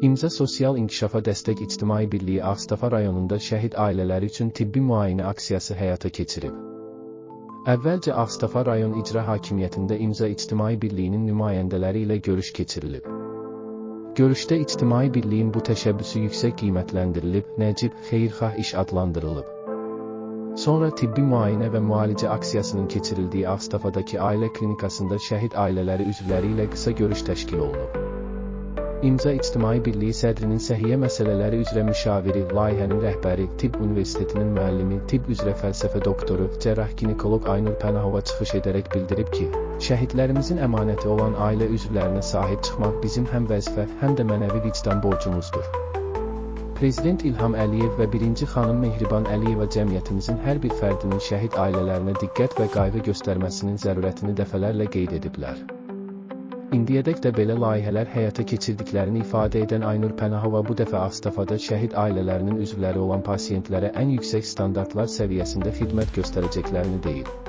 İmza Sosial İnkişafa Dəstək İctimai Birliyi Ağstafa rayonunda şəhid ailələri üçün tibbi müayinə aksiyası həyata keçirib. Əvvəlcə Ağstafa rayon İcra Hakimiyyətində İmza İctimai Birliyinin nümayəndələri ilə görüş keçirilib. Görüşdə İctimai Birliyin bu təşəbbüsü yüksək qiymətləndirilib, Nəcib xeyirxah iş adlandırılıb. Sonra tibbi müayinə və müalicə aksiyasının keçirildiyi Ağstafadakı ailə klinikasında şəhid ailələri üzvləri ilə qısa görüş təşkil olunub. İmza İctimai Birliyi sədrinin səhiyyə məsələləri üzrə müşaviri, layihənin rəhbəri, Tibb Universitetinin müəllimi, tibb üzrə fəlsəfə doktoru, cərrah-ginekoloq Aynur Pənahova çıxış edərək bildirib ki, şəhidlərimizin əmanəti olan ailə üzvlərinə sahib çıxmaq bizim həm vəzifə, həm də mənəvi vicdan borcumuzdur. Prezident İlham Əliyev və birinci xanım Mehriban Əliyeva cəmiyyətimizin hər bir fərdinin şəhid ailələrinə diqqət və qayğı göstərməsinin zərurətini dəfələrlə qeyd ediblər. İndiyədək də belə layihələr həyata keçirdiklərini ifadə edən Aynur Pənahova bu dəfə Ağstafada şəhid ailələrinin üzvləri olan pasientlərə ən yüksək standartlar səviyyəsində xidmət göstərəcəklərini deyib.